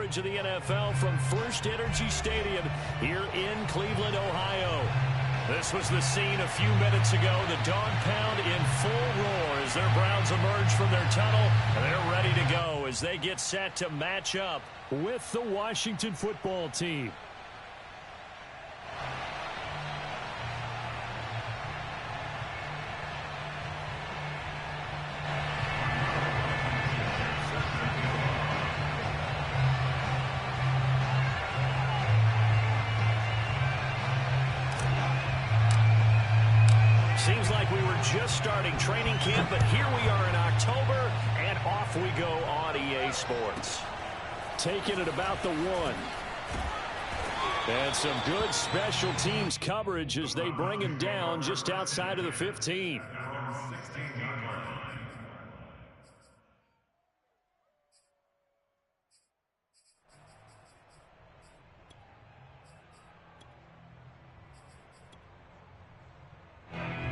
coverage of the NFL from First Energy Stadium here in Cleveland, Ohio. This was the scene a few minutes ago. The dog pound in full roar as their Browns emerge from their tunnel. And they're ready to go as they get set to match up with the Washington football team. Seems like we were just starting training camp, but here we are in October, and off we go on EA Sports. Taking it about the 1. And some good special teams coverage as they bring him down just outside of the 15.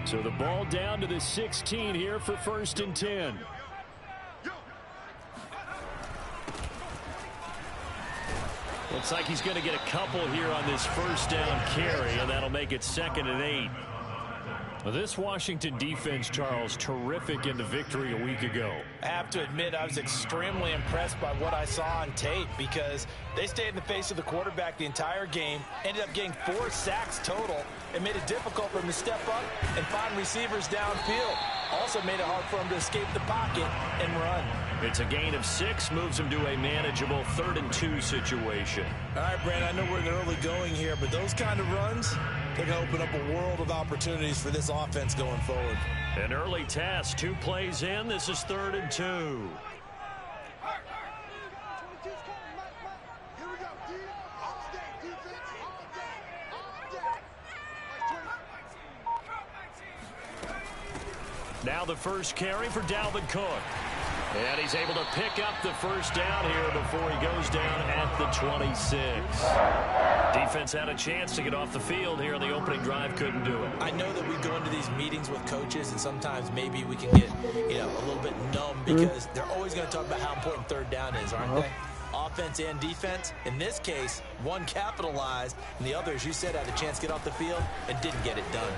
So the ball down to the 16 here for 1st and 10. Looks like he's going to get a couple here on this first down carry, and that'll make it 2nd and 8. Well, this Washington defense, Charles, terrific in the victory a week ago. I have to admit, I was extremely impressed by what I saw on tape because they stayed in the face of the quarterback the entire game, ended up getting 4 sacks total, and made it difficult for him to step up and find receivers downfield. Also made it hard for him to escape the pocket and run. It's a gain of 6, moves him to a manageable 3rd and 2 situation. All right, Brandon, I know we're in the early going here, but those kind of runs, they're going to open up a world of opportunities for this offense going forward. An early test, 2 plays in. This is 3rd and 2. Now the first carry for Dalvin Cook. And he's able to pick up the first down here before he goes down at the 26. Defense had a chance to get off the field here in the opening drive, couldn't do it. I know that we go into these meetings with coaches, and sometimes maybe we can get, a little bit numb because they're always going to talk about how important 3rd down is, aren't they? Offense and defense. In this case, one capitalized, and the other, as you said, had a chance to get off the field and didn't get it done.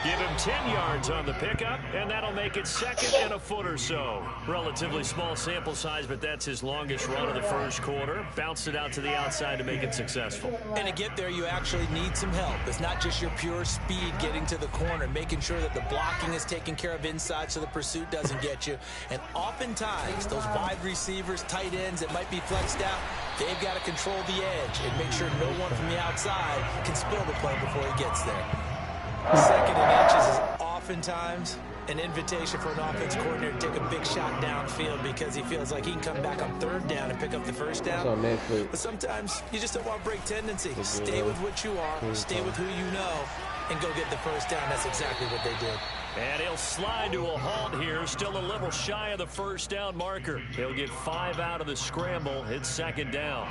Give him 10 yards on the pickup, and that'll make it 2nd and a foot or so. Relatively small sample size, but that's his longest run of the first quarter. Bounced it out to the outside to make it successful. And to get there, you actually need some help. It's not just your pure speed getting to the corner, making sure that the blocking is taken care of inside so the pursuit doesn't get you. And oftentimes, those wide receivers, tight ends that might be flexed out, they've got to control the edge and make sure no one from the outside can spill the play before he gets there. 2nd and inches is oftentimes an invitation for an offense coordinator to take a big shot downfield because he feels like he can come back on 3rd down and pick up the first down. But sometimes you just don't want to break tendency. Stay with what you are, stay with who you know, and go get the first down. That's exactly what they did. And he'll slide to a halt here, still a little shy of the first down marker. He'll get 5 out of the scramble. It's 2nd down.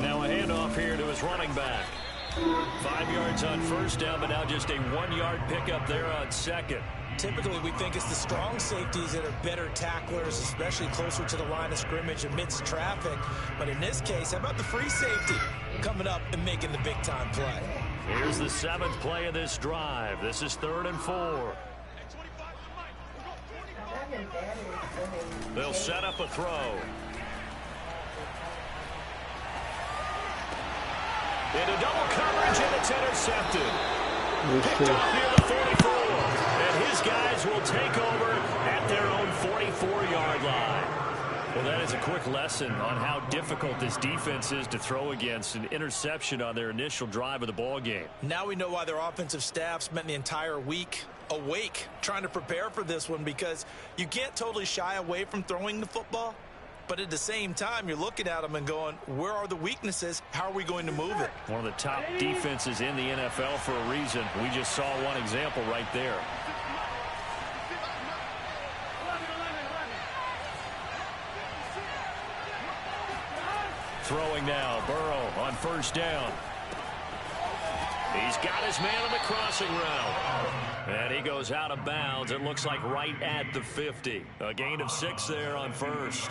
Now a handoff here to his running back. 5 yards on first down, but now just a 1-yard pickup there on 2nd. Typically, we think it's the strong safeties that are better tacklers, especially closer to the line of scrimmage amidst traffic. But in this case, how about the free safety coming up and making the big-time play? Here's the 7th play of this drive. This is 3rd and 4. They'll set up a throw. Into double coverage, and it's intercepted. Picked off near the 44. And his guys will take over at their own 44-yard line. Well, that is a quick lesson on how difficult this defense is to throw against. An interception on their initial drive of the ball game. Now we know why their offensive staff spent the entire week awake trying to prepare for this one, because you can't totally shy away from throwing the football. But at the same time, you're looking at them and going, where are the weaknesses? How are we going to move it? One of the top defenses in the NFL for a reason. We just saw one example right there. throwing now. Burrow on first down. He's got his man on the crossing route. And he goes out of bounds. It looks like right at the 50. A gain of 6 there on first.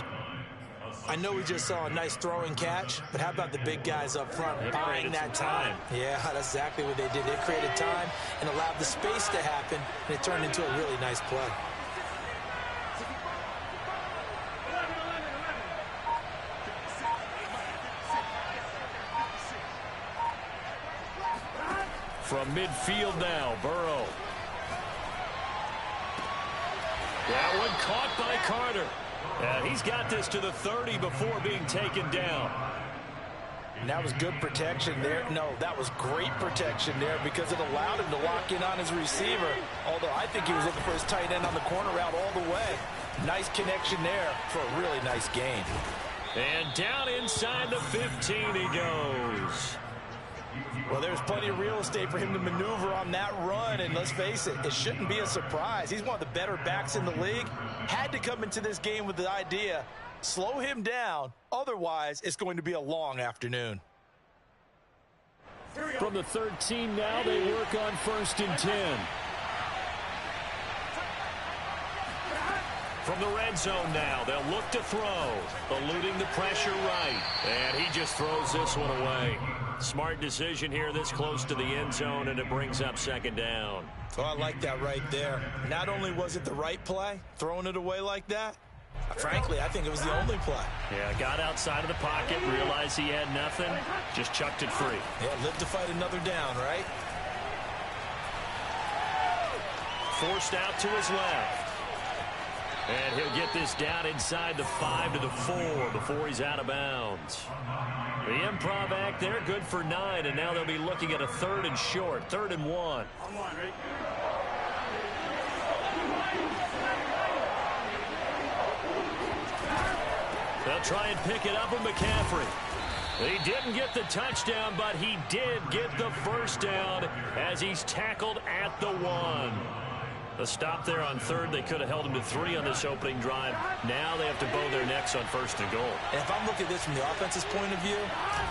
I know we just saw a nice throwing catch, but how about the big guys up front buying that time? Yeah, that's exactly what they did. They created time and allowed the space to happen, and it turned into a really nice play. From midfield now, Burrow. That one caught by Carter. And he's got this to the 30 before being taken down. And that was good protection there. No, that was great protection there because it allowed him to lock in on his receiver. Although I think he was looking for his tight end on the corner route all the way. Nice connection there for a really nice gain. And down inside the 15 he goes. Well, there's plenty of real estate for him to maneuver on that run, and let's face it, it shouldn't be a surprise. He's one of the better backs in the league. Had to come into this game with the idea, slow him down, otherwise it's going to be a long afternoon. From the 13 now, they work on 1st and 10. From the red zone now, they'll look to throw, eluding the pressure right. And he just throws this one away. Smart decision here this close to the end zone, and it brings up 2nd down. Oh, I like that right there. Not only was it the right play, throwing it away like that, frankly, I think it was the only play. Yeah, got outside of the pocket, realized he had nothing, just chucked it free. Yeah, live to fight another down, right? Forced out to his left. And he'll get this down inside the 5 to the 4 before he's out of bounds. The improv act there, good for 9, and now they'll be looking at a 3rd and short, 3rd and 1. They'll try and pick it up with McCaffrey. He didn't get the touchdown, but he did get the first down as he's tackled at the 1. A stop there on 3rd. They could have held him to 3 on this opening drive. Now they have to bow their necks on 1st and goal. And if I'm looking at this from the offense's point of view,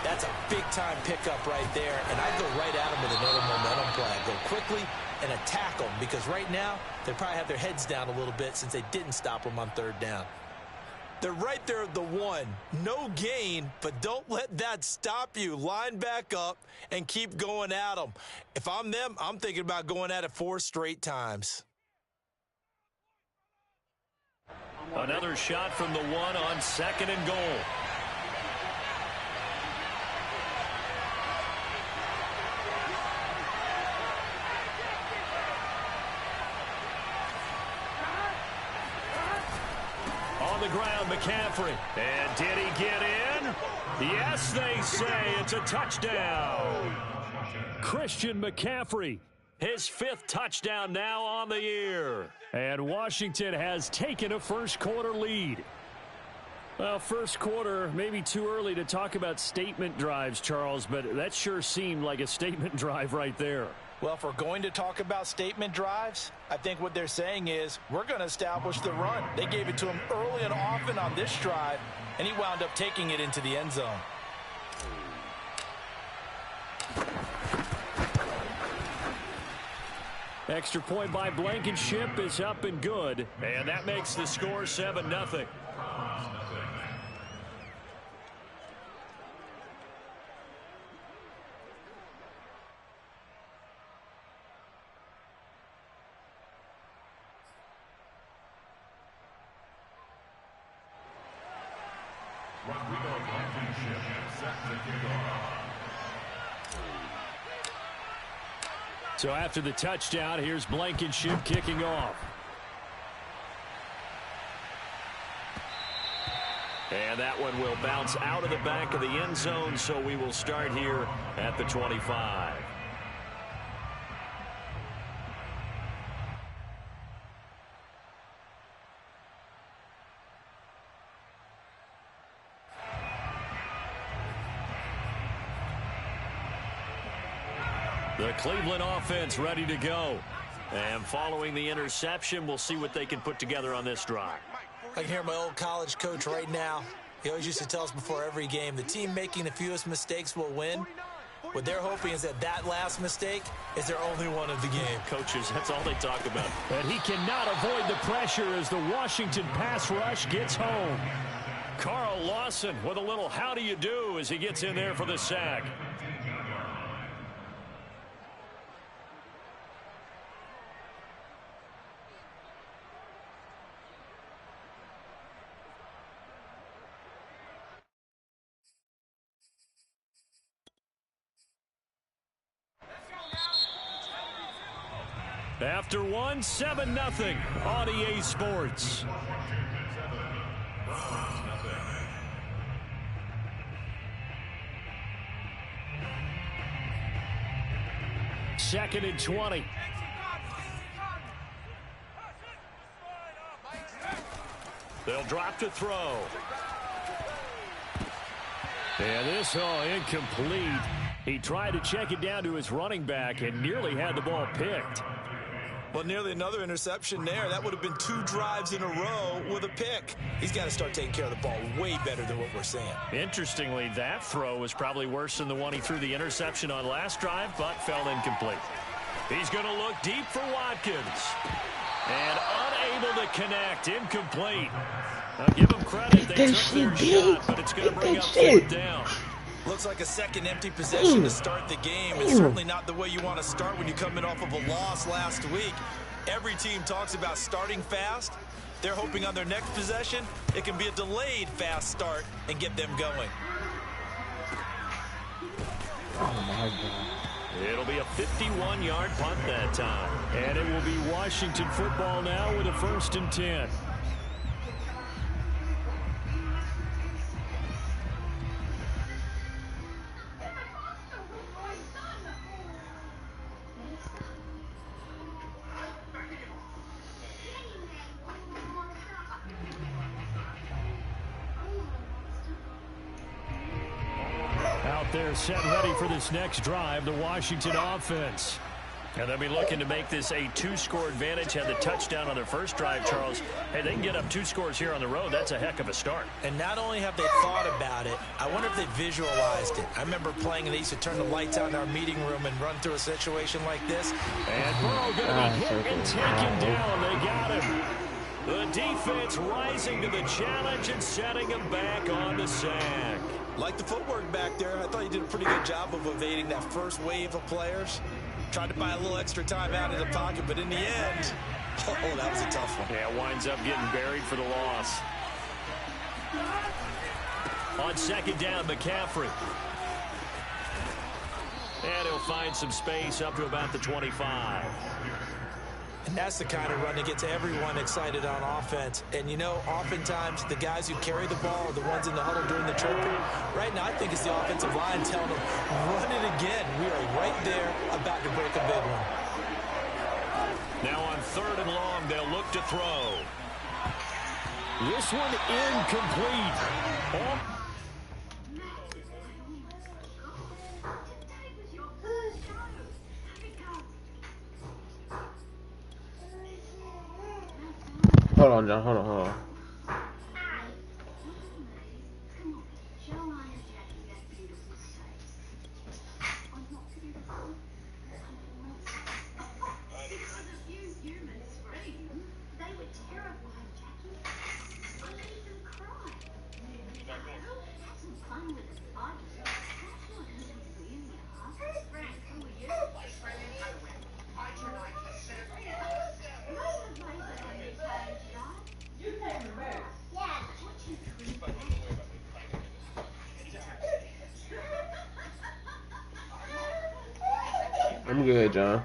that's a big-time pickup right there. And I'd go right at him with another momentum play. I'd go quickly and attack them because right now they probably have their heads down a little bit since they didn't stop him on 3rd down. They're right there at the 1. No gain, but don't let that stop you. Line back up and keep going at them. If I'm them, I'm thinking about going at it 4 straight times. Another shot from the 1 on 2nd and goal. On the ground, McCaffrey. And did he get in? Yes, they say it's a touchdown. Christian McCaffrey, his 5th touchdown now on the year. And Washington has taken a first-quarter lead. Well, first quarter, maybe too early to talk about statement drives, Charles, but that sure seemed like a statement drive right there. Well, if we're going to talk about statement drives, I think what they're saying is we're going to establish the run. They gave it to him early and often on this drive, and he wound up taking it into the end zone. Extra point by Blankenship is up and good, and that makes the score 7-0. So after the touchdown, here's Blankenship kicking off. And that one will bounce out of the back of the end zone, so we will start here at the 25. The Cleveland offense ready to go. And following the interception, we'll see what they can put together on this drive. I can hear my old college coach right now. He always used to tell us before every game, the team making the fewest mistakes will win. What they're hoping is that last mistake is their only one of the game. Coaches, that's all they talk about. And he cannot avoid the pressure as the Washington pass rush gets home. Carl Lawson with a little how do you do as he gets in there for the sack. After one, 7-0 on EA Sports. Second and 20. They'll drop to throw. And this, incomplete. He tried to check it down to his running back and nearly had the ball picked. Well, nearly another interception there. That would have been 2 drives in a row with a pick. He's got to start taking care of the ball way better than what we're seeing. Interestingly, that throw was probably worse than the one he threw the interception on last drive, but fell incomplete. He's going to look deep for Watkins. And unable to connect. Incomplete. I'll give him credit. They took their shot, but it's going to bring up 4th down. Looks like a second empty possession to start the game. It's certainly not the way you want to start when you're coming off of a loss last week. Every team talks about starting fast. They're hoping on their next possession, it can be a delayed fast start and get them going. Oh, my God. It'll be a 51-yard punt that time. And it will be Washington football now with a 1st and 10. They're set ready for this next drive, the Washington offense. And they'll be looking to make this a 2-score advantage. Had the touchdown on their first drive, Charles. Hey, they can get up 2 scores here on the road. That's a heck of a start. And not only have they thought about it, I wonder if they visualized it. I remember playing and they used to turn the lights out in our meeting room and run through a situation like this. And Burrow going to be hit and taken down. They got him. The defense rising to the challenge and setting him back on the sack. Like the footwork back there, I thought he did a pretty good job of evading that first wave of players. Tried to buy a little extra time out of the pocket, but in the end, oh, that was a tough one. Yeah, winds up getting buried for the loss. On 2nd down, McCaffrey. And he'll find some space up to about the 25. And that's the kind of run that gets everyone excited on offense. And, you know, oftentimes the guys who carry the ball are the ones in the huddle doing the chirping. Right now, I think it's the offensive line telling them, run it again. We are right there about to break a big one. Now on 3rd and long, they'll look to throw. This one incomplete. Hold on, John. Hold on. I'm good, John.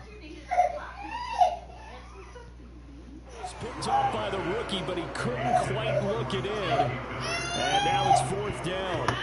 It's picked off by the rookie, but he couldn't quite look it in. And now it's 4th down.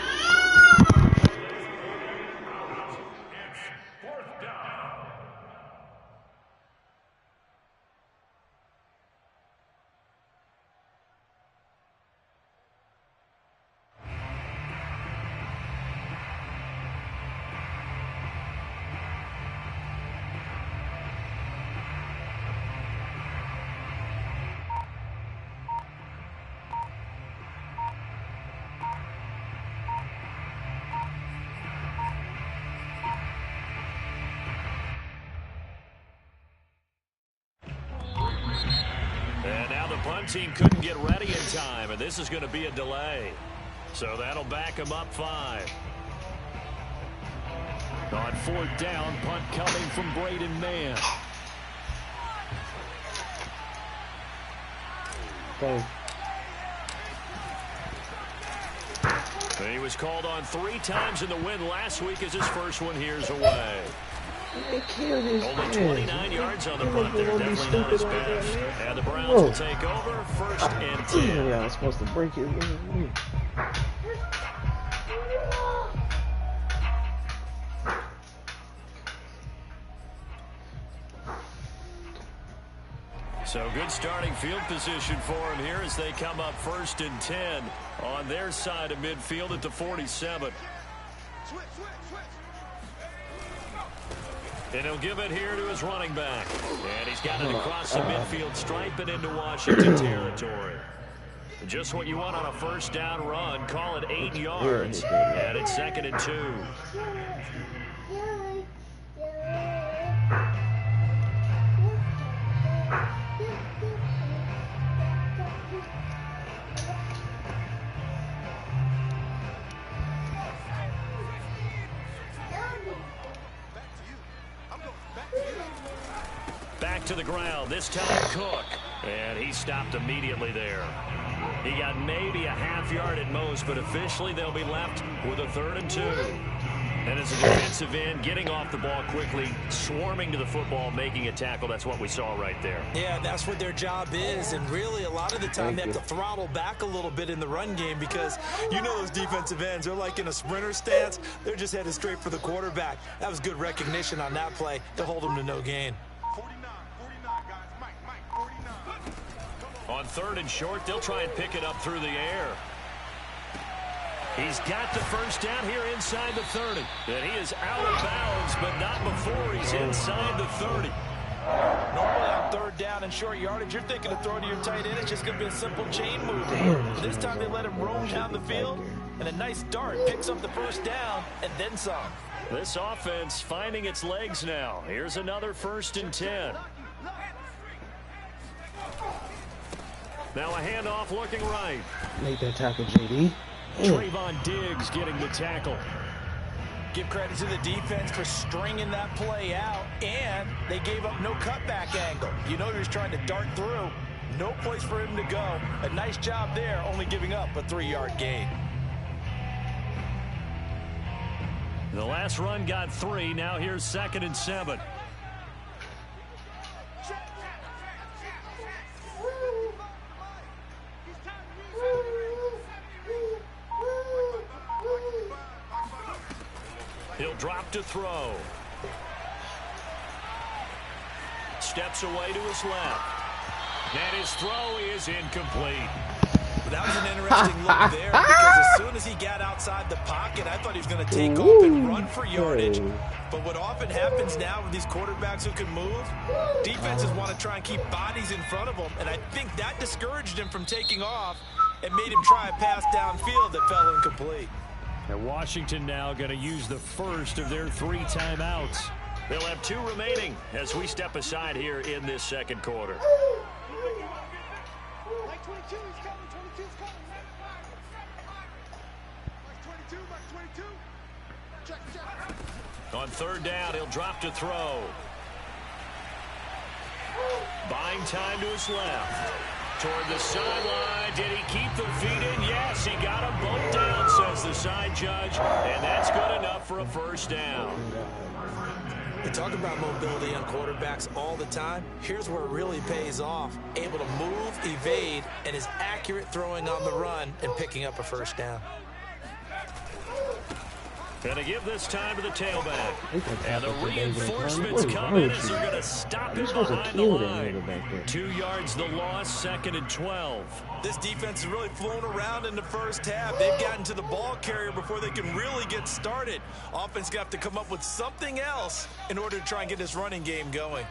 punt team couldn't get ready in time, and this is going to be a delay. So that'll back them up 5. On 4th down, punt coming from Braden Mann. Okay. He was called on 3 times in the win last week as his first one here's away. Only 29 yards on the punt there. Definitely not his best. And the Browns will take over 1st and 10. Yeah, I was supposed to break it. So good starting field position for him here as they come up 1st and 10 on their side of midfield at the 47. And he'll give it here to his running back. And he's got it across the midfield stripe and into Washington territory. Just what you want on a 1st down run. Call it 8 yards. And it's 2nd and 2. Back to the ground, this time Cook. And he stopped immediately there. He got maybe a half yard at most, but officially they'll be left with a 3rd and 2. And as a defensive end, getting off the ball quickly, swarming to the football, making a tackle, that's what we saw right there. Yeah, that's what their job is, and really a lot of the time they have to throttle back a little bit in the run game because you know those defensive ends, they're like in a sprinter stance. They're just headed straight for the quarterback. That was good recognition on that play to hold them to no gain. 49, guys. Mike, 49. On 3rd and short, they'll try and pick it up through the air. He's got the 1st down here inside the 30. And he is out of bounds, but not before he's inside the 30. Normally on 3rd down and short yardage, you're thinking of throwing to your tight end. It's just going to be a simple chain move. This time they let him roam down the field, and a nice dart picks up the 1st down and then some. This offense finding its legs now. Here's another 1st and 10. Now a handoff looking right. Make that tackle, JD. Trayvon Diggs getting the tackle. Give credit to the defense for stringing that play out, and they gave up no cutback angle. You know he was trying to dart through. No place for him to go. A nice job there, only giving up a 3-yard gain. The last run got 3. Now here's 2nd and 7. He'll drop to throw. Steps away to his left. And his throw is incomplete. That was an interesting look there because as soon as he got outside the pocket, I thought he was going to take off and run for yardage. But what often happens now with these quarterbacks who can move, defenses want to try and keep bodies in front of them, and I think that discouraged him from taking off and made him try a pass downfield that fell incomplete. And Washington now going to use the first of their 3 timeouts. They'll have 2 remaining as we step aside here in this 2nd quarter. Mike 22, he's coming. 22's coming. Mike 22. Check. On 3rd down, he'll drop to throw. Buying time to his left. Toward the sideline. Did he keep the feet in? Yes, he got them both down, says the side judge. And that's good enough for a 1st down. We talk about mobility on quarterbacks all the time. Here's where it really pays off. Able to move, evade, and is accurate throwing on the run and picking up a 1st down. Going to give this time to the tailback. And the reinforcements come in as they're going to stop him behind the line. 2 yards the loss, 2nd and 12. This defense has really flown around in the first half. They've gotten to the ball carrier before they can really get started. Offense got to come up with something else in order to try and get this running game going.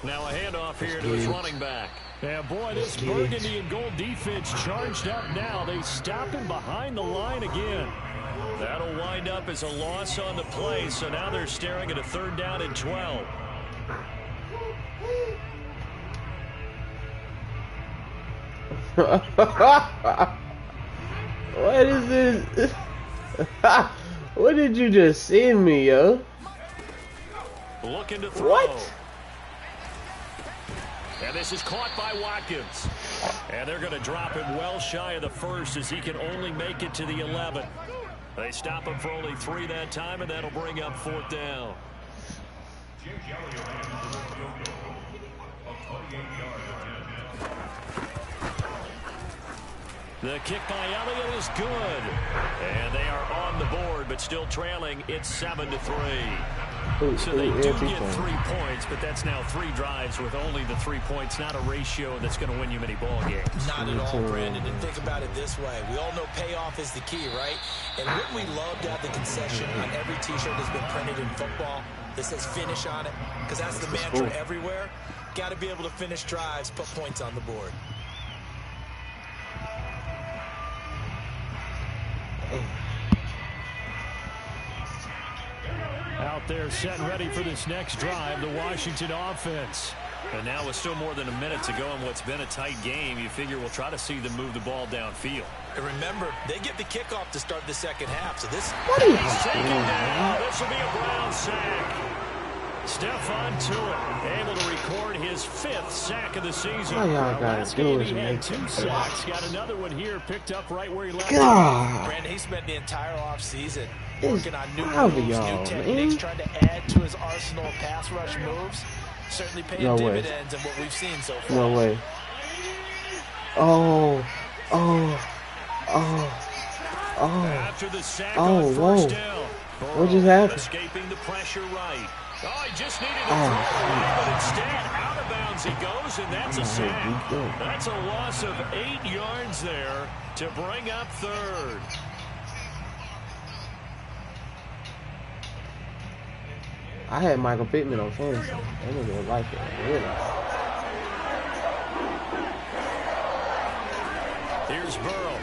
Now a handoff here to his running back. And boy, this burgundy and gold defense charged up now. They stop him behind the line again. That'll wind up as a loss on the play, so now they're staring at a 3rd down and 12. What is this? What did you just send me, yo? Looking to throw. What? And this is caught by Watkins. And they're going to drop him well shy of the first as he can only make it to the 11. They stop him for only 3 that time, and that'll bring up 4th down. The kick by Elliott is good. And they are on the board, but still trailing. It's 7-3. So they do get 3 points, but that's now 3 drives with only the 3 points, not a ratio that's going to win you many ball games. Not at all, Brandon. And think about it this way. We all know payoff is the key, right? And wouldn't we love to have the concession on every T-shirt that's been printed in football that says finish on it? Because that's the mantra everywhere. Got to be able to finish drives, put points on the board. Out there set and ready for this next drive, the Washington offense. And now with still more than a minute to go in what's been a tight game, you figure we'll try to see them move the ball downfield. And remember, they get the kickoff to start the second half. So this he's taken down. This will be a Brown sack. Stephon Tuitt able to record his 5th sack of the season. All y'all gotta do is he had make 2 sacks. Got another one here picked up right where he left God. Brandon, he spent the entire offseason It's working on new proud of moves, y'all, new techniques, man. trying to add to his arsenal of pass rush moves. Certainly paying No way. dividends in what we've seen so far. No way. Oh. After the sack Oh, on whoa. 1st down. What just happened? Escaping the pressure right. Oh, he just needed to throw away, but instead out of bounds he goes, and that's a sack. That's a loss of 8 yards there to bring up 3rd. I had Michael Pittman on fantasy. That nigga like it. Really. Here's Burrow.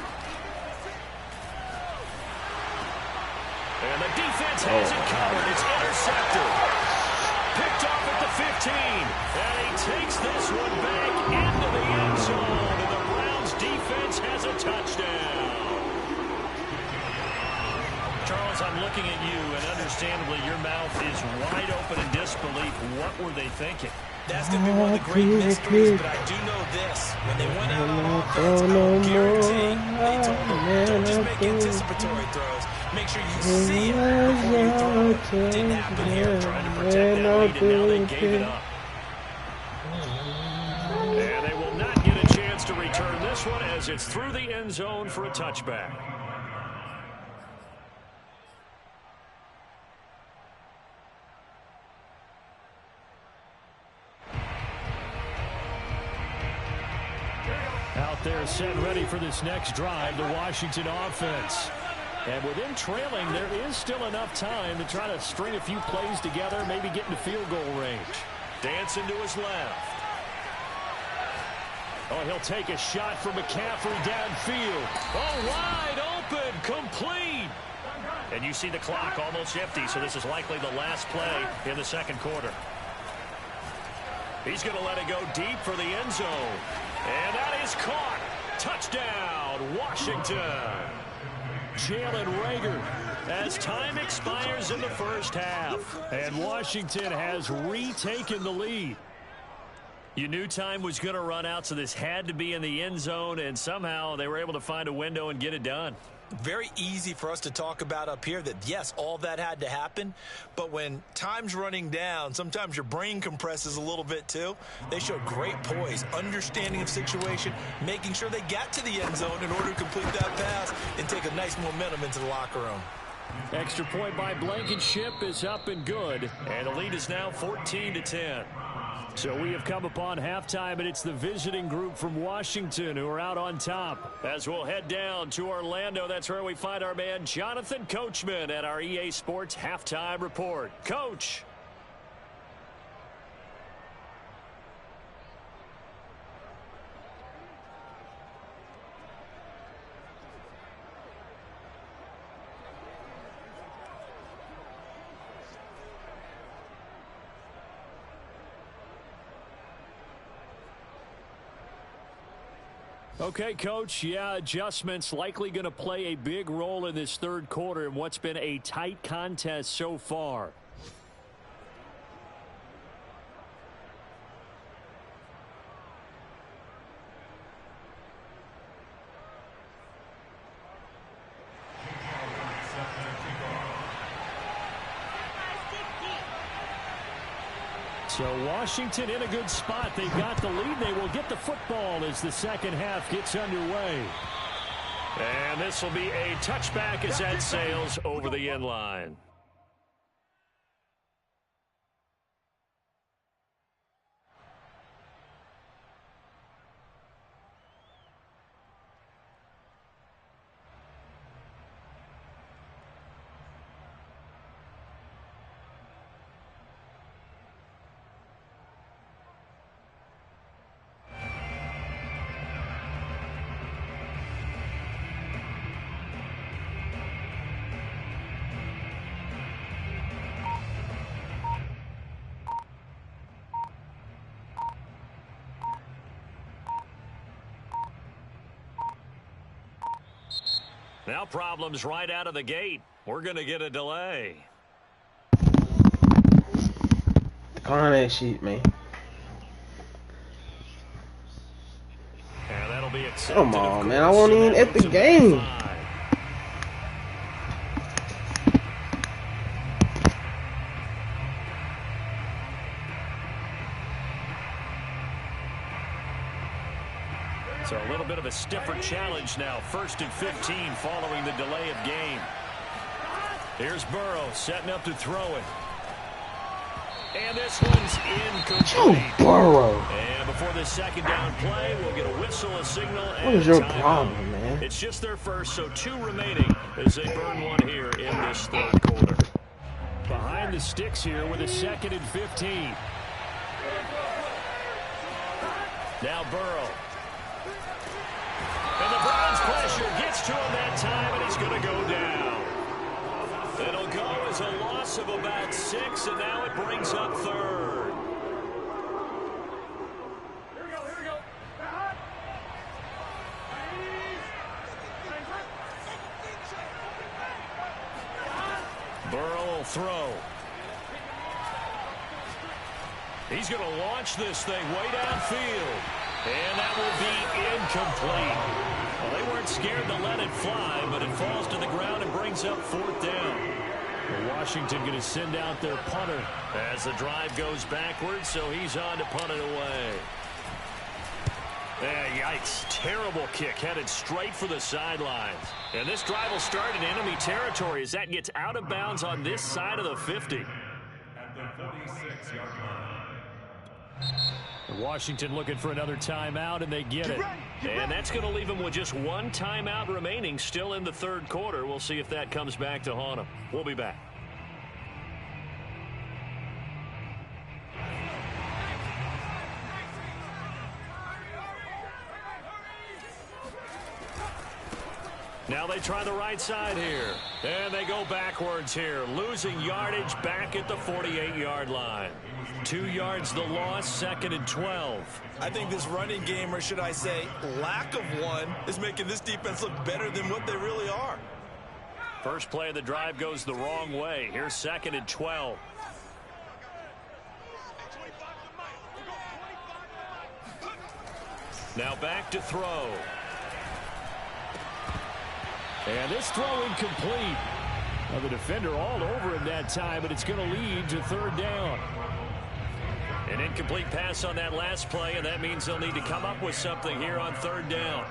And the defense has it covered. It's intercepted. Picked off at the 15. And he takes this one back into the end zone. And the Browns defense has a touchdown. Charles, I'm looking at you, and understandably your mouth is wide open in disbelief. What were they thinking? That's going to be one of the great mysteries, but I do know this. When they went out on offense, I will guarantee they told them, don't just make anticipatory throws. Make sure you see it before you throw it. Didn't happen here. Trying to protect that lead, and now they gave it up. And they will not get a chance to return this one as it's through the end zone for a touchback. Out there set ready for this next drive, the Washington offense. And with them trailing, there is still enough time to try to string a few plays together, maybe get into field goal range. Dancing to his left. Oh, he'll take a shot from McCaffrey downfield. Oh, wide open, complete. And you see the clock almost empty, so this is likely the last play in the second quarter. He's going to let it go deep for the end zone. And that is caught. Touchdown, Washington. Jalen Reagor as time expires in the first half. And Washington has retaken the lead. You knew time was going to run out, so this had to be in the end zone, and somehow they were able to find a window and get it done. Very easy for us to talk about up here that, yes, all that had to happen. But when time's running down, sometimes your brain compresses a little bit too. They showed great poise, understanding of situation, making sure they got to the end zone in order to complete that pass and take a nice momentum into the locker room. Extra point by Blankenship is up and good. And the lead is now 14-10. So we have come upon halftime, and it's the visiting group from Washington who are out on top. As we'll head down to Orlando, that's where we find our man Jonathan Coachman at our EA Sports Halftime Report. Coach. Okay, Coach, yeah, adjustments likely going to play a big role in this third quarter in what's been a tight contest so far. So Washington in a good spot. They've got the lead. They will get the football as the second half gets underway. And this will be a touchback as that sails over the end line. Now problems right out of the gate. We're going to get a delay. On that sheet, man. And that'll be accepted. Come on, man. I won't even at the game. So a little bit of a stiffer challenge now. 1st and 15 following the delay of game. Here's Burrow setting up to throw it. And this one's incomplete. Burrow. And before the second down play, we'll get a whistle, a signal, and What is your timeout. problem, man? It's just their first, so 2 remaining as they burn one here in this third quarter. Behind the sticks here with a 2nd and 15. Now Burrow. And the Browns' pressure gets to him that time, and he's going to go down. It'll go as a loss of about 6, and now it brings up 3rd. Here we go. Burrow will throw. He's going to launch this thing way downfield. And that will be incomplete. Well, they weren't scared to let it fly, but it falls to the ground and brings up 4th down. Washington going to send out their punter as the drive goes backwards, so he's on to punt it away. Yikes. Terrible kick headed straight for the sidelines. And this drive will start in enemy territory as that gets out of bounds on this side of the 50. At the 46-yard line. Washington looking for another timeout, and they get it. And that's going to leave them with just 1 timeout remaining still in the third quarter. We'll see if that comes back to haunt them. We'll be back. Now they try the right side here. And they go backwards here. Losing yardage back at the 48-yard line. 2 yards the loss, 2nd and 12. I think this running game, or should I say lack of one, is making this defense look better than what they really are. First play of the drive goes the wrong way. Here's 2nd and 12. Now back to throw. And this throw incomplete. Well, the defender all over him that time, but it's going to lead to 3rd down. An incomplete pass on that last play, and that means they'll need to come up with something here on 3rd down.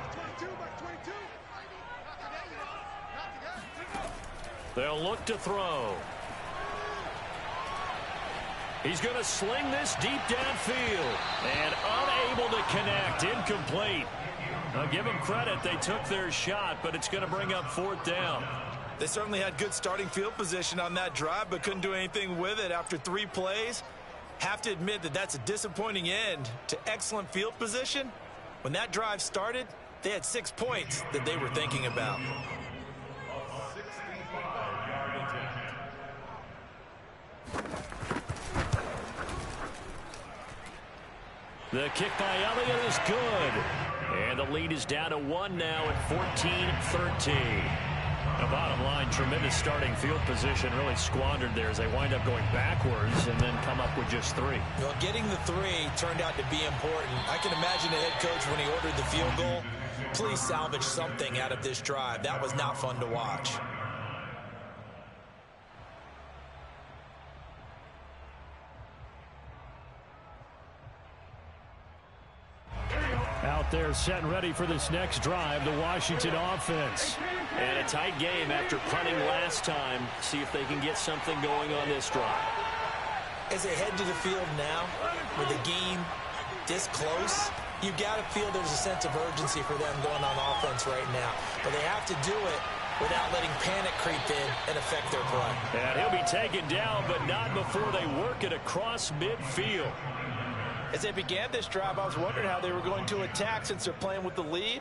They'll look to throw. He's going to sling this deep downfield, and unable to connect, incomplete. I'll give them credit. They took their shot, but it's going to bring up 4th down. They certainly had good starting field position on that drive, but couldn't do anything with it after 3 plays. Have to admit that that's a disappointing end to excellent field position. When that drive started, they had 6 points that they were thinking about. The kick by Elliott is good. And the lead is down to 1 now at 14-13. The bottom line, tremendous starting field position, really squandered there as they wind up going backwards and then come up with just 3. Well, getting the 3 turned out to be important. I can imagine the head coach when he ordered the field goal. Please salvage something out of this drive. That was not fun to watch. Out there set and ready for this next drive, the Washington offense. And a tight game after punting last time. See if they can get something going on this drive. As they head to the field now, with the game this close, you've got to feel there's a sense of urgency for them going on offense right now. But they have to do it without letting panic creep in and affect their play. And he'll be taken down, but not before they work it across midfield. As they began this drive, I was wondering how they were going to attack since they're playing with the lead.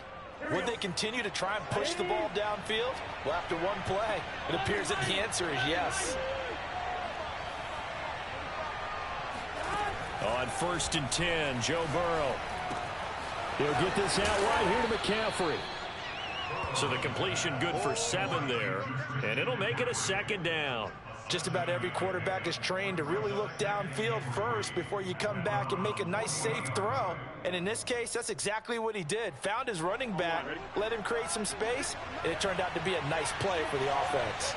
Would they continue to try and push the ball downfield? Well, after one play, it appears that the answer is yes. On 1st and 10, Joe Burrow. He'll get this out right here to McCaffrey. So the completion good for 7 there, and it'll make it a 2nd down. Just about every quarterback is trained to really look downfield first before you come back and make a nice, safe throw. And in this case, that's exactly what he did. Found his running back, let him create some space, and it turned out to be a nice play for the offense.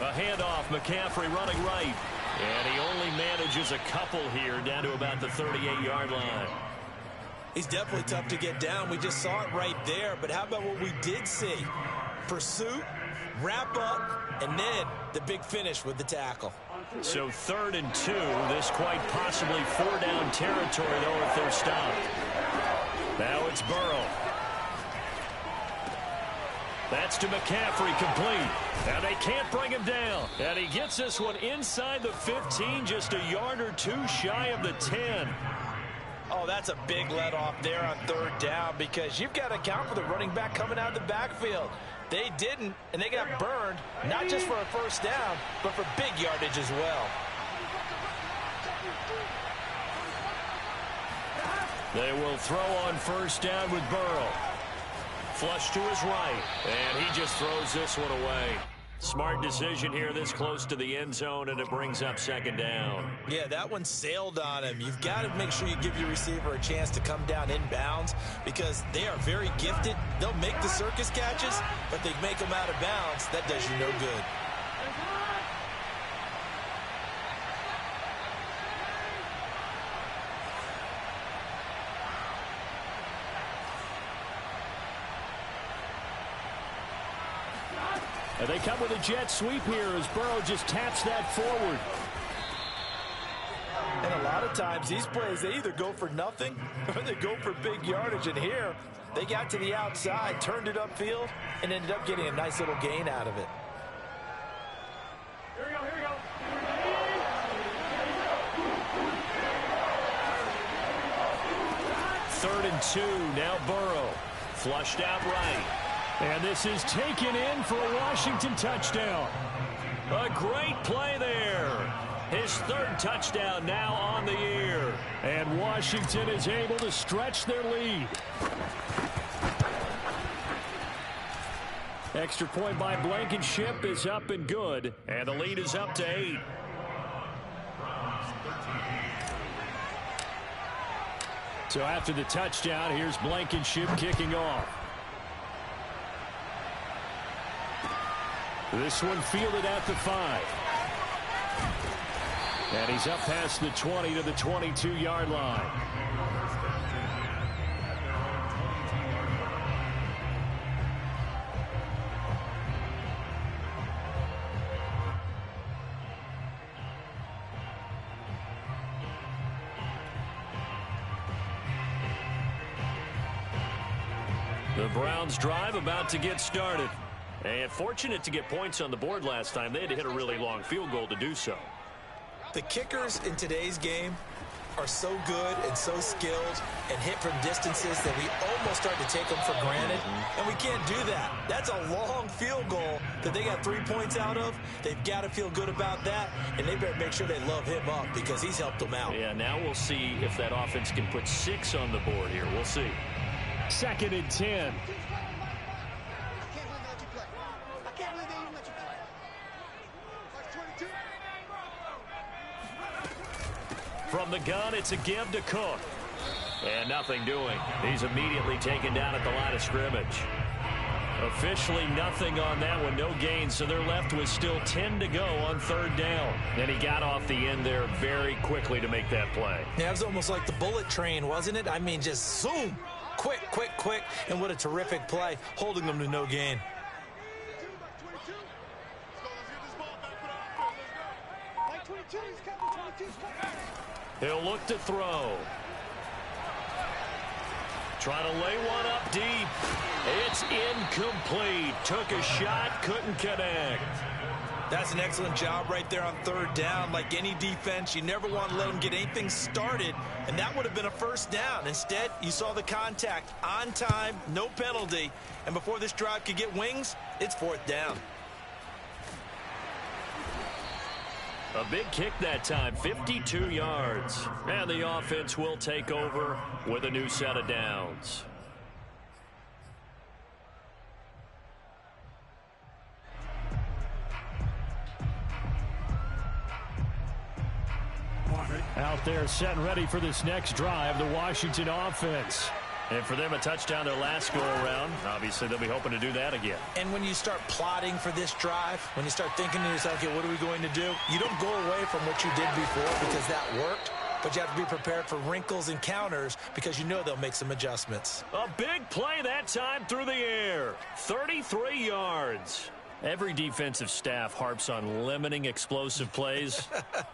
A handoff, McCaffrey running right. And he only manages a couple here down to about the 38-yard line. He's definitely tough to get down. We just saw it right there. But how about what we did see? Pursuit, wrap up, and then the big finish with the tackle. So 3rd and 2. This quite possibly 4-down territory, though, if they're stopped. Now it's Burrow. That's to McCaffrey, complete. Now they can't bring him down. And he gets this one inside the 15, just a yard or 2 shy of the 10. Oh, that's a big let off there on 3rd down because you've got to account for the running back coming out of the backfield. They didn't, and they got burned, not just for a 1st down, but for big yardage as well. They will throw on 1st down with Burrow. Flush to his right, and he just throws this one away. Smart decision here this close to the end zone, and it brings up 2nd down. Yeah, that one sailed on him. You've got to make sure you give your receiver a chance to come down inbounds because they are very gifted. They'll make the circus catches, but they make them out of bounds. That does you no good. And they come with a jet sweep here as Burrow just taps that forward. And a lot of times these plays, they either go for nothing or they go for big yardage. And here, they got to the outside, turned it upfield, and ended up getting a nice little gain out of it. Here we go, here we go. 3rd and 2, now Burrow. Flushed out right. And this is taken in for a Washington touchdown. A great play there. His 3rd touchdown now on the year. And Washington is able to stretch their lead. Extra point by Blankenship is up and good. And the lead is up to 8. So after the touchdown, here's Blankenship kicking off. This one fielded at the 5. And he's up past the 20 to the 22-yard line. The Browns drive about to get started. And fortunate to get points on the board last time. They had to hit a really long field goal to do so. The kickers in today's game, are so good and so skilled and hit from distances that we almost start to take them for granted, and we can't do that. That's a long field goal that they got 3 points out of. They've got to feel good about that, and they better make sure they love him up because he's helped them out. Yeah, now we'll see if that offense can put 6 on the board here. We'll see. 2nd and 10. From the gun, it's a give to Cook. And nothing doing. He's immediately taken down at the line of scrimmage. Officially nothing on that one, no gain, so they're left with still 10 to go on 3rd down. And he got off the end there very quickly to make that play. Yeah, it was almost like the bullet train, wasn't it? I mean, just zoom, quick, quick, quick, and what a terrific play, holding them to no gain. He'll look to throw. Trying to lay one up deep. It's incomplete. Took a shot, couldn't connect. That's an excellent job right there on 3rd down. Like any defense, you never want to let them get anything started, and that would have been a 1st down. Instead, you saw the contact on time, no penalty, and before this drive could get wings, it's 4th down. A big kick that time, 52 yards. And the offense will take over with a new set of downs. Out there set and ready for this next drive, the Washington offense. And for them, a touchdown their last go-around. Obviously, they'll be hoping to do that again. And when you start plotting for this drive, when you start thinking to yourself, okay, what are we going to do? You don't go away from what you did before because that worked, but you have to be prepared for wrinkles and counters because you know they'll make some adjustments. A big play that time through the air. 33 yards. Every defensive staff harps on limiting explosive plays.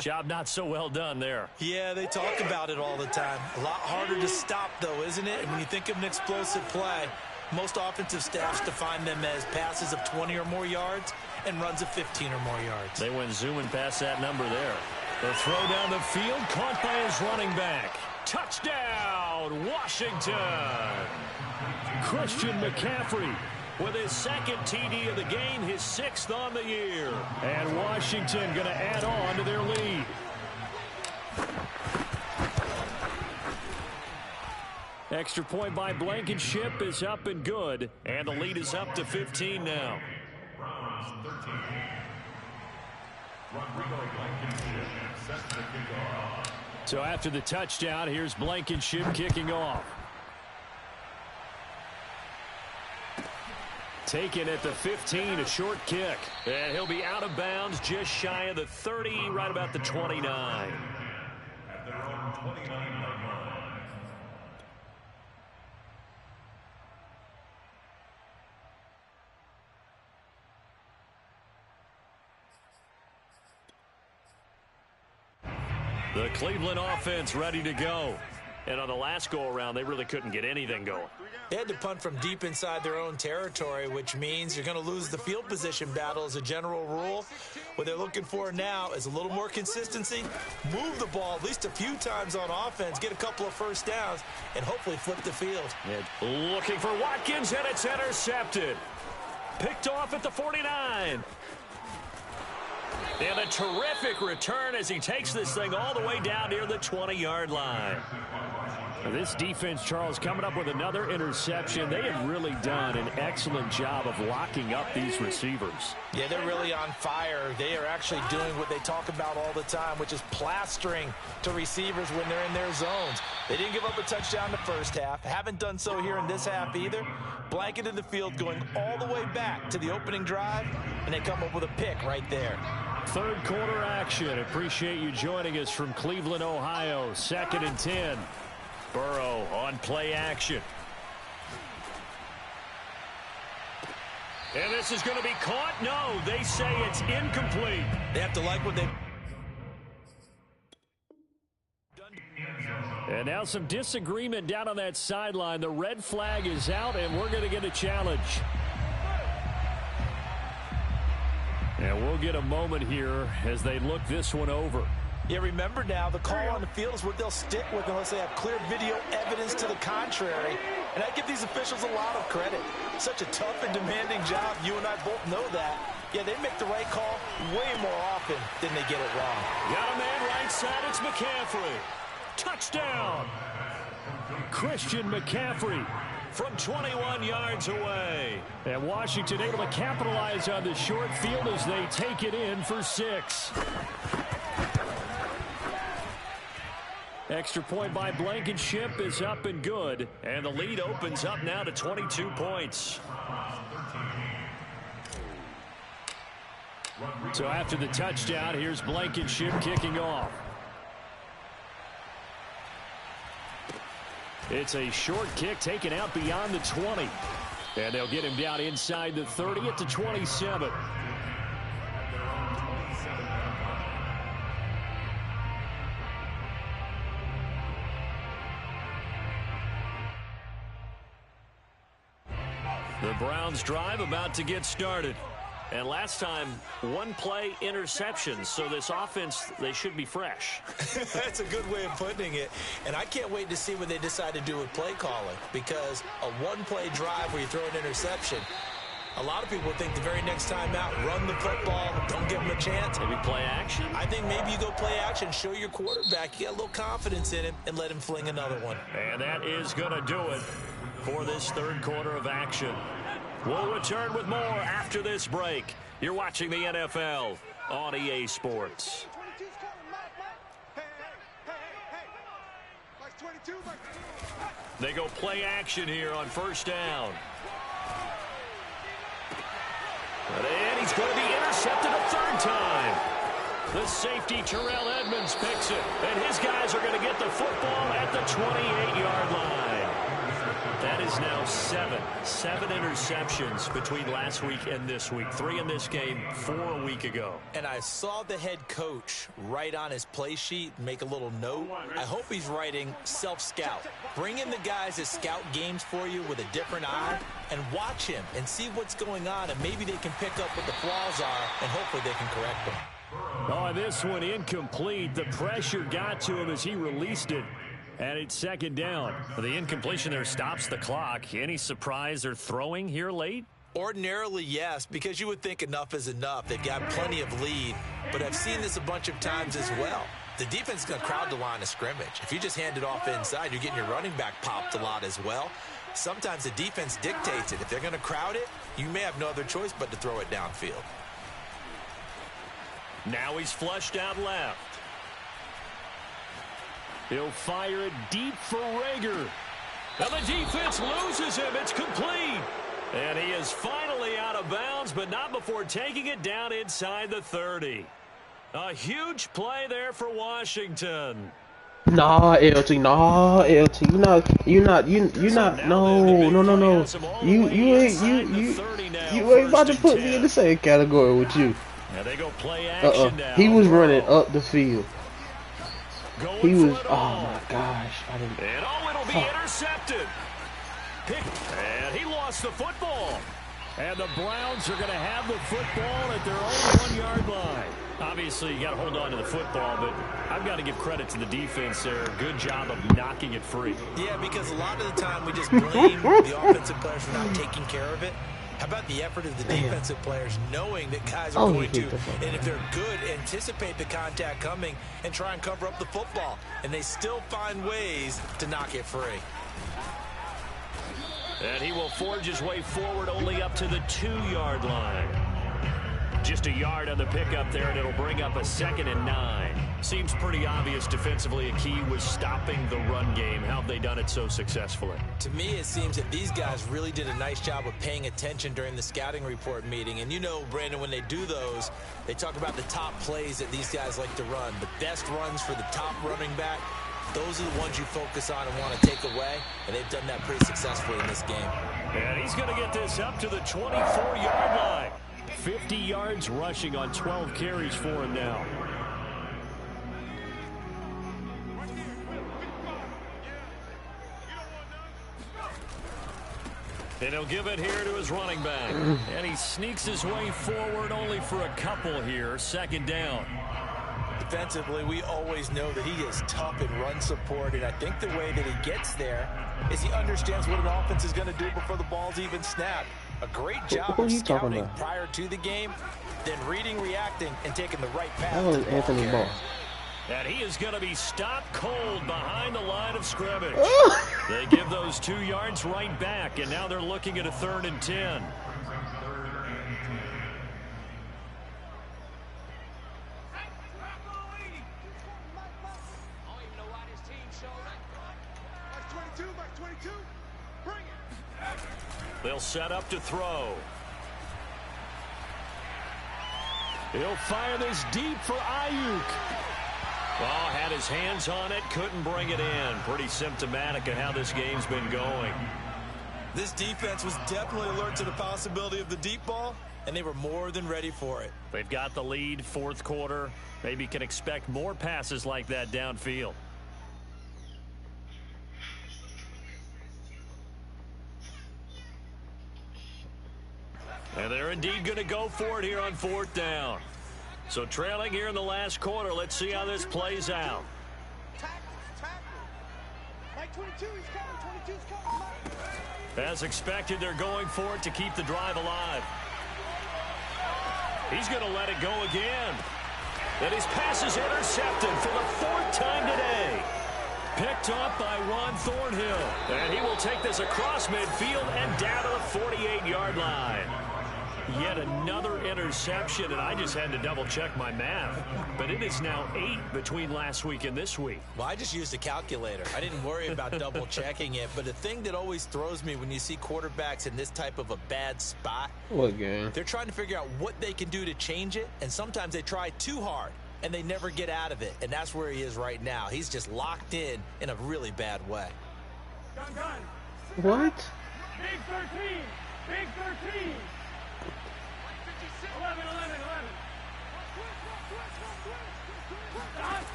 Job not so well done there. Yeah, they talk about it all the time. A lot harder to stop, though, isn't it? And when you think of an explosive play, most offensive staffs define them as passes of 20 or more yards and runs of 15 or more yards. They went zooming past that number there. The throw down the field, caught by his running back. Touchdown, Washington! Christian McCaffrey with his 2nd TD of the game, his 6th on the year. And Washington going to add on to their lead. Extra point by Blankenship is up and good. And the lead is up to 15 now. Browns 13. Rodrigo Blankenship sets the kickoff. So after the touchdown, here's Blankenship kicking off. Taken at the 15, a short kick. And he'll be out of bounds just shy of the 30, right about the 29. At their own 29-yard line. The Cleveland offense ready to go. And on the last go-around, they really couldn't get anything going. They had to punt from deep inside their own territory, which means you're going to lose the field position battle as a general rule. What they're looking for now is a little more consistency, move the ball at least a few times on offense, get a couple of 1st downs, and hopefully flip the field. And looking for Watkins, and it's intercepted. Picked off at the 49. And a terrific return as he takes this thing all the way down near the 20-yard line. This defense, Charles, coming up with another interception. They have really done an excellent job of locking up these receivers. Yeah, they're really on fire. They are actually doing what they talk about all the time, which is plastering to receivers when they're in their zones. They didn't give up a touchdown the first half. Haven't done so here in this half either. Blanketed the field going all the way back to the opening drive, and they come up with a pick right there. 3rd quarter action. Appreciate you joining us from Cleveland, Ohio. 2nd and 10. Burrow on play action. And this is going to be caught. No, they say it's incomplete. They have to like what they've done. And now some disagreement down on that sideline. The red flag is out, and we're going to get a challenge. And we'll get a moment here as they look this one over. Yeah, remember now, the call on the field is what they'll stick with unless they have clear video evidence to the contrary. And I give these officials a lot of credit. Such a tough and demanding job. You and I both know that. Yeah, they make the right call way more often than they get it wrong. Got a man right side. It's McCaffrey. Touchdown. Christian McCaffrey from 21 yards away. And Washington able to capitalize on the short field as they take it in for 6. Extra point by Blankenship is up and good. And the lead opens up now to 22 points. So after the touchdown, here's Blankenship kicking off. It's a short kick taken out beyond the 20. And they'll get him down inside the 30 at the 27. The Browns drive about to get started. And last time, one play interception. So this offense, they should be fresh. That's a good way of putting it. And I can't wait to see what they decide to do with play calling. Because a one-play drive where you throw an interception, a lot of people think the very next time out, run the football, don't give them a chance. Maybe play action? I think maybe you go play action, show your quarterback, you got a little confidence in him, and let him fling another one. And that is going to do it for this third quarter of action. We'll return with more after this break. You're watching the NFL on EA Sports. They go play action here on first down. And he's going to be intercepted a third time. The safety, Terrell Edmonds, picks it. And his guys are going to get the football at the 28-yard line. That is now 7 interceptions between last week and this week. 3 in this game, 4 a week ago. And I saw the head coach write on his play sheet, make a little note. I hope he's writing self-scout. Bring in the guys that scout games for you with a different eye and watch him and see what's going on, and maybe they can pick up what the flaws are, and hopefully they can correct them. Oh, this one incomplete. The pressure got to him as he released it. And it's second down. The incompletion there stops the clock. Any surprise they're throwing here late? Ordinarily, yes, because you would think enough is enough. They've got plenty of lead, but I've seen this a bunch of times as well. The defense is going to crowd the line of scrimmage. If you just hand it off inside, you're getting your running back popped a lot as well. Sometimes the defense dictates it. If they're going to crowd it, you may have no other choice but to throw it downfield. Now he's flushed out left. He'll fire it deep for Rager. And the defense loses him. It's complete. And he is finally out of bounds, but not before taking it down inside the 30. A huge play there for Washington. Nah, LT, nah, LT, you not, you ain't about to put me in the same category with you. Now they go play action now. He was running up the field. He was, oh my gosh. And it'll be intercepted. And he lost the football. And the Browns are going to have the football at their own 1-yard line. Obviously, you got to hold on to the football, but I've got to give credit to the defense there. Good job of knocking it free. Yeah, because a lot of the time we just blame the offensive players for not taking care of it. How about the effort of the defensive players knowing that guys are going to, and if they're good, anticipate the contact coming and try and cover up the football. And they still find ways to knock it free. And he will forge his way forward only up to the 2-yard line. Just a yard on the pickup there, and it'll bring up a 2nd and 9. Seems pretty obvious defensively a key was stopping the run game. How have they done it so successfully? To me, it seems that these guys really did a nice job of paying attention during the scouting report meeting. And you know, Brandon, when they do those, they talk about the top plays that these guys like to run. The best runs for the top running back, those are the ones you focus on and want to take away. And they've done that pretty successfully in this game. And he's going to get this up to the 24-yard line. 50 yards rushing on 12 carries for him now. And he'll give it here to his running back. And he sneaks his way forward only for a couple here. 2nd down. defensively, we always know that he is tough in run support, and I think the way that he gets there is he understands what an offense is going to do before the ball's even snapped. A great job of scouting prior to the game, then reading, reacting, and taking the right path. That was Anthony Ball. And he is going to be stopped cold behind the line of scrimmage. They give those 2 yards right back, and now they're looking at a 3rd and 10. They'll set up to throw. He'll fire this deep for Ayuk. Oh, had his hands on it, couldn't bring it in. Pretty symptomatic of how this game's been going. This defense was definitely alert to the possibility of the deep ball, and they were more than ready for it. They've got the lead, 4th quarter. Maybe can expect more passes like that downfield. And they're indeed going to go for it here on 4th down. So trailing here in the last quarter. Let's see how this plays out. As expected, they're going for it to keep the drive alive. He's going to let it go again. And his pass is intercepted for the 4th time today. Picked up by Juan Thornhill. And he will take this across midfield and down to the 48-yard line. Yet another interception, and I just had to double-check my math. But it is now 8 between last week and this week. Well, I just used a calculator. I didn't worry about double-checking it. But the thing that always throws me when you see quarterbacks in this type of a bad spot, What game? they're trying to figure out what they can do to change it, and sometimes they try too hard, and they never get out of it. And that's where he is right now. He's just locked in a really bad way. What? Big 13! Big 13! 11.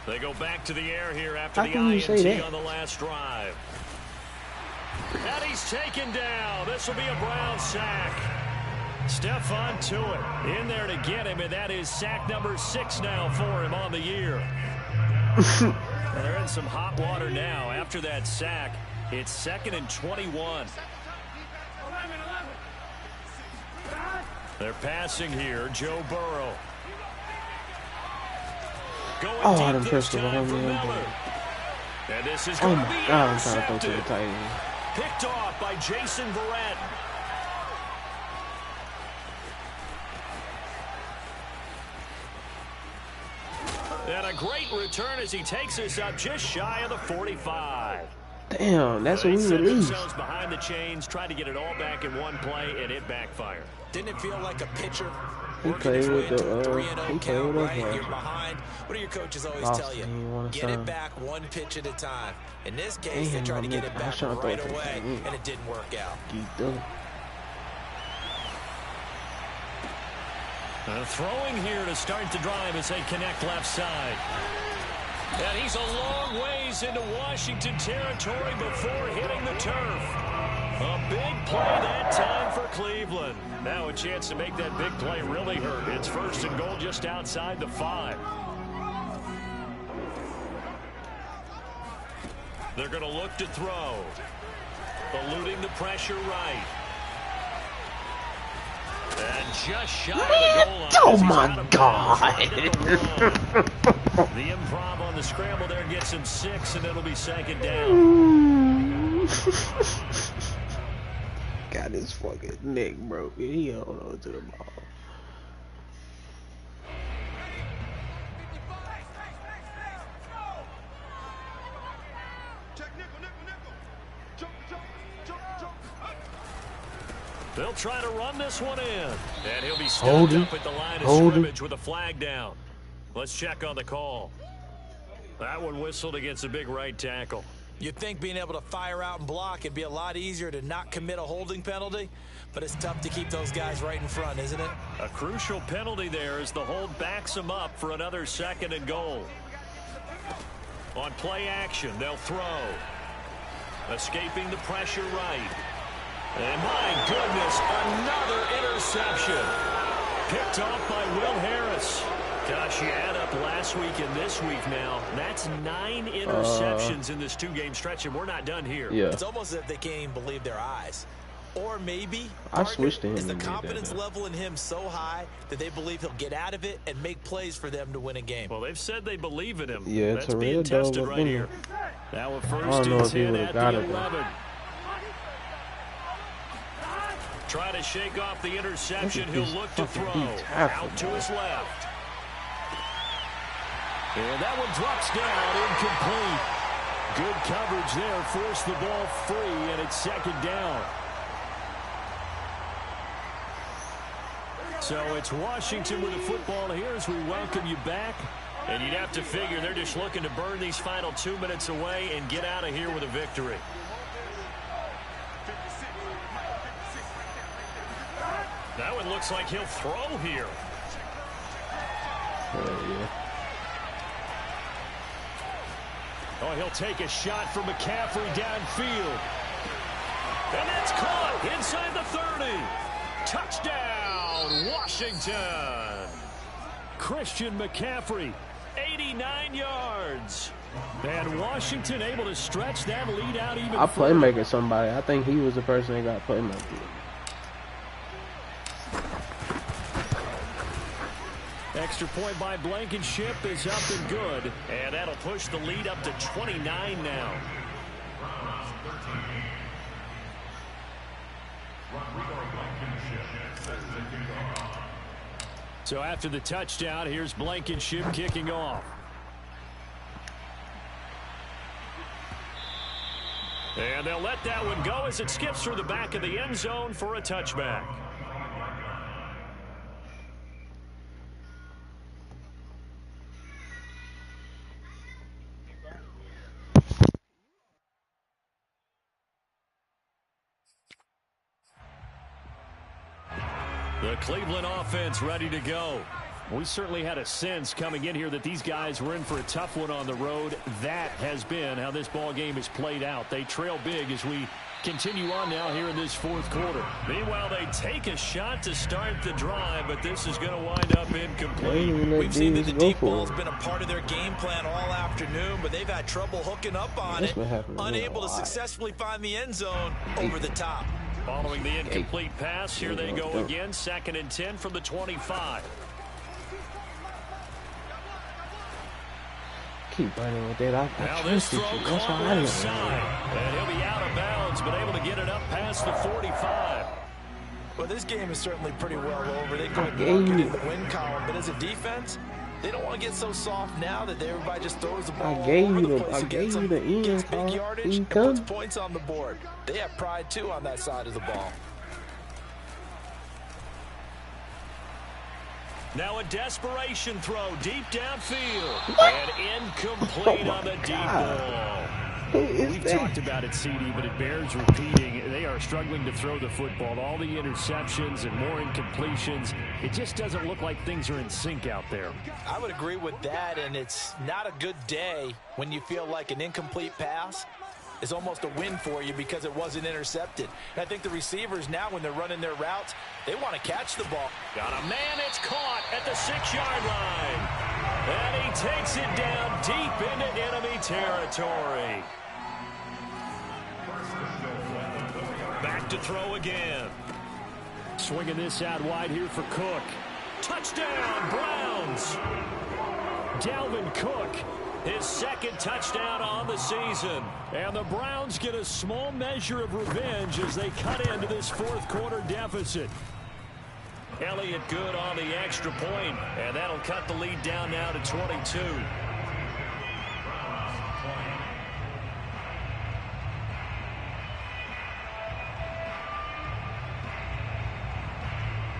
They go back to the air here after How the can you say INT that? on the last drive. And he's taken down. This will be a Brown sack. Stephon Tuitt in there to get him, and that is sack number 6 now for him on the year. Well, they're in some hot water now. After that sack, it's 2nd and 21. They're passing here. Joe Burrow. Going Oh, I deep done pressed the this time wrong for button. Miller. And this is Oh going to my be God, I'm trying to go to the intercepted. tight end. Picked off by Jason Verrett. And a great return as he takes us up just shy of the 45. Damn, that's what They we set released. themselves behind the chains, tried to get it all back in one play, and it backfired. Didn't it feel like a pitcher He working played his way with into the, a 3-0 he played count, with us, right? bro. You're behind. What do your coaches always Lost, tell you? he didn't wanna Get sign. it back one pitch at a time. In this case, they Damn, tried to get man, it I back should've right thought that away, was and it didn't work out. Geeked up. Throwing here to start the drive as they connect left side. And he's a long ways into Washington territory before hitting the turf. A big play that time for Cleveland. Now a chance to make that big play really hurt. It's 1st and goal just outside the 5. They're going to look to throw. Eluding the pressure right. And just shy of the goal line. Oh as he's my out of bounds God. right at the one. The improv on the scramble there gets him 6, and it'll be 2nd down. Got his fucking neck broken. He held on to the ball. They'll try to run this one in. And he'll be Hold stopped him. up at the line of Hold him. scrimmage with a flag down. Let's check on the call. That one whistled against a big right tackle. You'd think being able to fire out and block it'd be a lot easier to not commit a holding penalty, but it's tough to keep those guys right in front, isn't it? A crucial penalty there as the hold backs them up for another 2nd and goal. On play action, they'll throw. Escaping the pressure right. And my goodness, another interception. Picked off by Will Harris. Gosh, you add up last week and this week now. That's 9 interceptions in this 2-game stretch, and we're not done here. Yeah. It's almost as if they can't even believe their eyes. Or maybe I switched to him. is the confidence level in him so high that they believe he'll get out of it and make plays for them to win a game. Well, they've said they believe in him. Yeah, that's Terrell being tested Dove right in here. there. Now a I first don't know and if he 10 would've at got the it, though. 11. Try to shake off the interception. He'll look to throw. Out to his left. And that one drops down, incomplete. Good coverage there, forced the ball free, and it's 2nd down. So it's Washington with the football here as we welcome you back. And you'd have to figure they're just looking to burn these final 2 minutes away and get out of here with a victory. That one looks like he'll throw here. Oh, he'll take a shot from McCaffrey downfield. And that's caught inside the 30. Touchdown, Washington. Christian McCaffrey, 89 yards. And Washington able to stretch that lead out even I further. playmaker somebody. I think he was the person that got playmaker. Extra point by Blankenship is up and good. And that'll push the lead up to 29 now. So after the touchdown, here's Blankenship kicking off. And they'll let that one go as it skips through the back of the end zone for a touchback. The Cleveland offense ready to go. We certainly had a sense coming in here that these guys were in for a tough one on the road. That has been how this ball game has played out. They trail big as we continue on now here in this 4th quarter. Meanwhile, they take a shot to start the drive, but this is going to wind up incomplete. We've seen that the deep ball has been a part of their game plan all afternoon, but they've had trouble hooking up on it, unable to successfully find the end zone over the top. Following the incomplete pass, here they go again. 2nd and 10 from the 25. Keep running with that. Now this throw caught left side. And he'll be out of bounds, but able to get it up past the 45. Well, this game is certainly pretty well over. They could mark it in the win column, but as a defense, they don't want to get so soft now that everybody just throws the ball all over the place against them, gets big yardage, and puts points on the board. They have pride, too, on that side of the ball. Now a desperation throw deep downfield. And incomplete on the deep ball. We've talked about it, CD, but it bears repeating. They are struggling to throw the football. All the interceptions and more incompletions. It just doesn't look like things are in sync out there. I would agree with that, and it's not a good day when you feel like an incomplete pass is almost a win for you because it wasn't intercepted. And I think the receivers now, when they're running their routes, they want to catch the ball. Got a man, it's caught at the 6-yard line. And he takes it down deep into enemy territory. Back to throw again. Swinging this out wide here for Cook. Touchdown, Browns. Dalvin Cook, his 2nd touchdown on the season. And the Browns get a small measure of revenge as they cut into this 4th quarter deficit. Elliott good on the extra point, and that'll cut the lead down now to 22.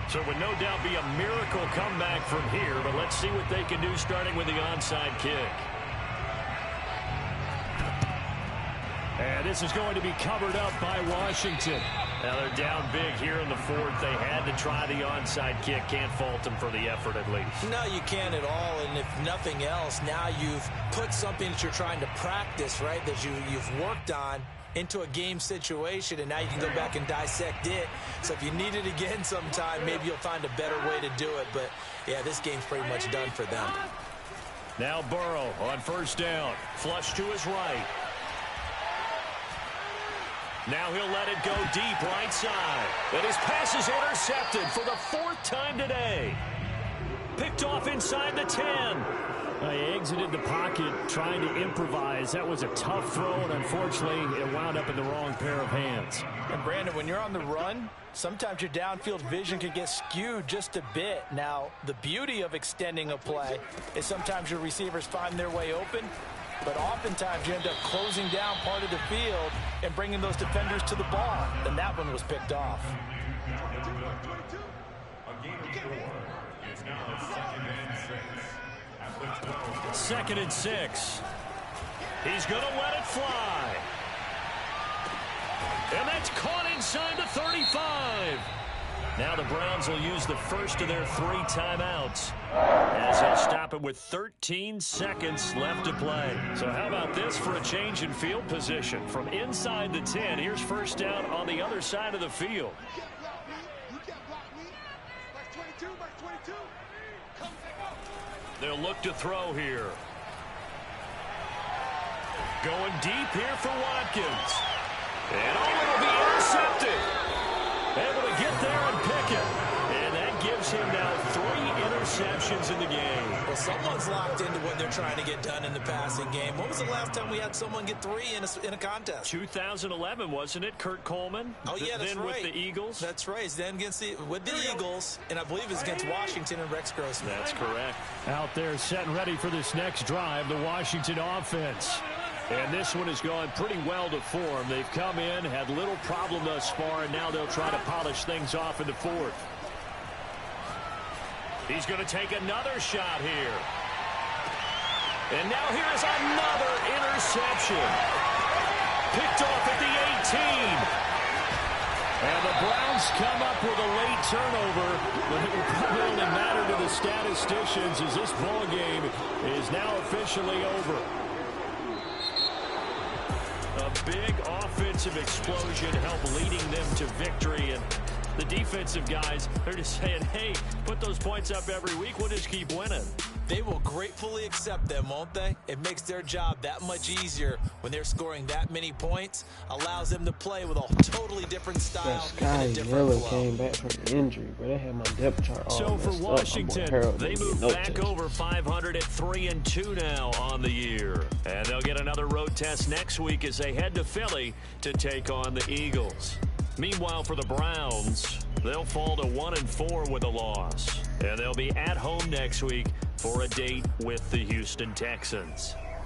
So it would no doubt be a miracle comeback from here, but let's see what they can do starting with the onside kick. And this is going to be covered up by Washington. Now they're down big here in the 4th. They had to try the onside kick. Can't fault them for the effort at least. No, you can't at all. And if nothing else, now you've put something that you're trying to practice, right, that you've worked on into a game situation, and now you can go back and dissect it. So if you need it again sometime, maybe you'll find a better way to do it. But, yeah, this game's pretty much done for them. Now Burrow on first down. Flush to his right. Now he'll let it go deep right side. And his pass is intercepted for the 4th time today. Picked off inside the 10. He exited the pocket trying to improvise. That was a tough throw, and unfortunately, it wound up in the wrong pair of hands. And Brandon, when you're on the run, sometimes your downfield vision can get skewed just a bit. Now, the beauty of extending a play is sometimes your receivers find their way open, but oftentimes you end up closing down part of the field and bringing those defenders to the ball. And that one was picked off. A game of 4. It's now 2nd and 6. At the 12. 2nd and 6. He's going to let it fly. And that's caught inside the 35. Now the Browns will use the first of their 3 timeouts, as they'll stop it with 13 seconds left to play. So how about this for a change in field position? From inside the 10, here's first down on the other side of the field. They'll look to throw here. Going deep here for Watkins. And it'll be intercepted. Able to get there and pick it. And that gives him now 3 interceptions in the game. Well, someone's locked into what they're trying to get done in the passing game. When was the last time we had someone get 3 in a contest? 2011, wasn't it, Kurt Coleman? Oh, yeah, that's then right. with the Eagles? That's right. Then with the Eagles, and I believe it's against Washington and Rex Grossman. That's correct. Out there set and ready for this next drive, the Washington offense. And this one has gone pretty well to form. They've come in, had little problem thus far, and now they'll try to polish things off in the 4th. He's going to take another shot here. And now here's another interception. Picked off at the 18. And the Browns come up with a late turnover, but it will probably only matter to the statisticians as this ball game is now officially over. A big offensive explosion helped leading them to victory, and the defensive guys, they're just saying, hey, put those points up every week, we'll just keep winning. They will gratefully accept them, won't they? It makes their job that much easier when they're scoring that many points. Allows them to play with a totally different style and a different Miller flow. came back from injury, but they had my depth chart all So for messed up. Washington, they move back over 500 at 3-2 now on the year. And they'll get another road test next week as they head to Philly to take on the Eagles. Meanwhile, for the Browns, they'll fall to 1-4 with a loss. And they'll be at home next week for a date with the Houston Texans.